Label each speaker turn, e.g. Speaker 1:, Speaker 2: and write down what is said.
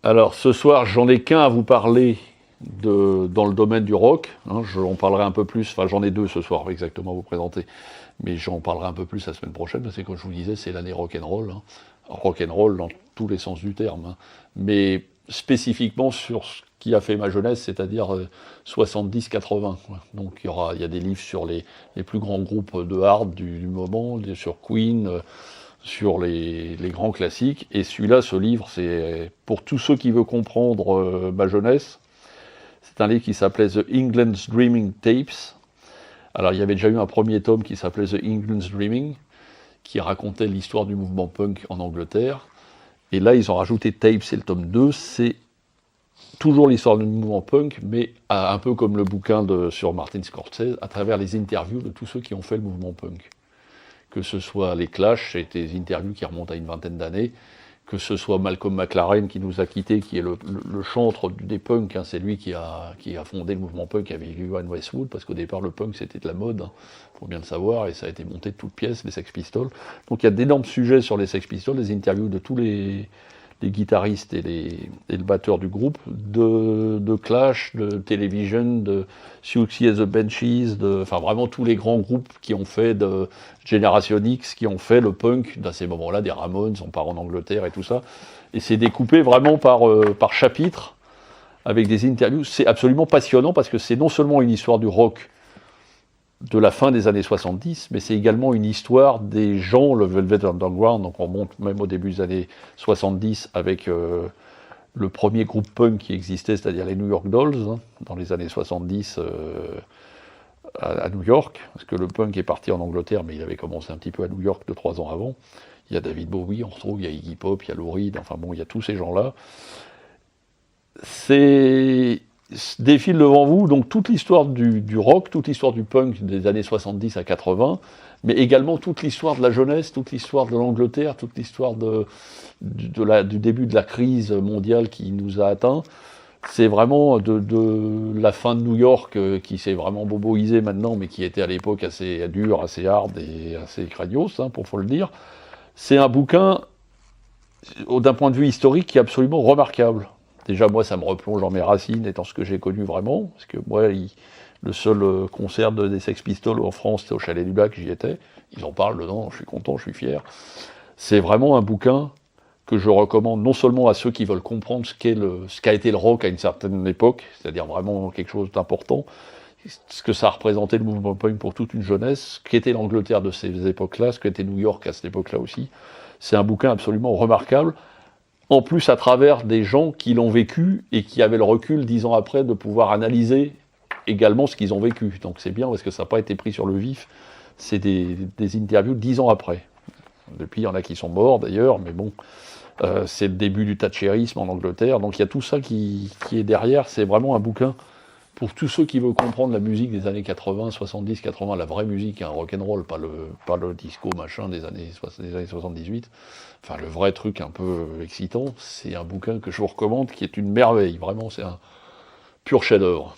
Speaker 1: Alors ce soir, j'en ai qu'un à vous parler dans le domaine du rock. J'en parlerai un peu plus, enfin j'en ai deux ce soir exactement à vous présenter, mais j'en parlerai un peu plus la semaine prochaine, parce que comme je vous disais, c'est l'année rock'n'roll. Rock'n'roll dans tous les sens du terme, mais spécifiquement sur ce qui a fait ma jeunesse, c'est-à-dire 70-80. Donc il y a des livres sur les plus grands groupes de hard du moment, sur Queen, sur les grands classiques, et celui-là, ce livre, c'est pour tous ceux qui veulent comprendre ma jeunesse. C'est un livre qui s'appelait The England's Dreaming Tapes. Alors il y avait déjà eu un premier tome qui s'appelait The England's Dreaming, qui racontait l'histoire du mouvement punk en Angleterre, et là ils ont rajouté Tapes, c'est le tome 2, c'est toujours l'histoire du mouvement punk, mais un peu comme le bouquin sur Martin Scorsese, à travers les interviews de tous ceux qui ont fait le mouvement punk. Que ce soit les Clash, c'est des interviews qui remontent à une vingtaine d'années, que ce soit Malcolm McLaren qui nous a quittés, qui est le chantre des punks, c'est lui qui a fondé le mouvement punk avec Iwan Westwood, parce qu'au départ le punk c'était de la mode, faut bien le savoir, et ça a été monté de toutes pièces, les Sex Pistols. Donc il y a d'énormes sujets sur les Sex Pistols, des interviews de tous les guitaristes et le batteur du groupe, de Clash, de Television, de Siouxsie and the Banshees, enfin vraiment tous les grands groupes qui ont fait de Generation X, qui ont fait le punk dans ces moments-là, des Ramones, on part en Angleterre et tout ça. Et c'est découpé vraiment par chapitre, avec des interviews. C'est absolument passionnant parce que c'est non seulement une histoire du rock de la fin des années 70, mais c'est également une histoire des gens, le Velvet Underground, donc on monte même au début des années 70 avec le premier groupe punk qui existait, c'est-à-dire les New York Dolls, dans les années 70 à New York, parce que le punk est parti en Angleterre, mais il avait commencé un petit peu à New York 2-3 ans avant. Il y a David Bowie, on retrouve, il y a Iggy Pop, il y a Lou Reed, enfin bon, il y a tous ces gens-là. Défile devant vous donc toute l'histoire du rock, toute l'histoire du punk des années 70 à 80, mais également toute l'histoire de la jeunesse, toute l'histoire de l'Angleterre, toute l'histoire du début de la crise mondiale qui nous a atteints. C'est vraiment de la fin de New York qui s'est vraiment boboisé maintenant, mais qui était à l'époque assez dur, assez hard et assez craignos, pour faut le dire. C'est un bouquin, d'un point de vue historique, qui est absolument remarquable. Déjà, moi, ça me replonge dans mes racines, étant ce que j'ai connu vraiment, parce que moi, le seul concert des Sex Pistols en France, c'était au Chalet du Lac, j'y étais. Ils en parlent dedans, je suis content, je suis fier. C'est vraiment un bouquin que je recommande non seulement à ceux qui veulent comprendre ce qu'a été le rock à une certaine époque, c'est-à-dire vraiment quelque chose d'important, ce que ça représentait le mouvement punk pour toute une jeunesse, ce qu'était l'Angleterre de ces époques-là, ce qu'était New York à cette époque-là aussi. C'est un bouquin absolument remarquable. En plus à travers des gens qui l'ont vécu et qui avaient le recul 10 ans après de pouvoir analyser également ce qu'ils ont vécu. Donc c'est bien parce que ça n'a pas été pris sur le vif, c'est des interviews 10 ans après. Depuis il y en a qui sont morts d'ailleurs, mais bon, c'est le début du thatchérisme en Angleterre, donc il y a tout ça qui est derrière, c'est vraiment un bouquin pour tous ceux qui veulent comprendre la musique des années 80, 70, 80, la vraie musique, rock'n'roll, pas le disco machin des années 78, enfin le vrai truc un peu excitant, c'est un bouquin que je vous recommande, qui est une merveille, vraiment c'est un pur chef-d'œuvre.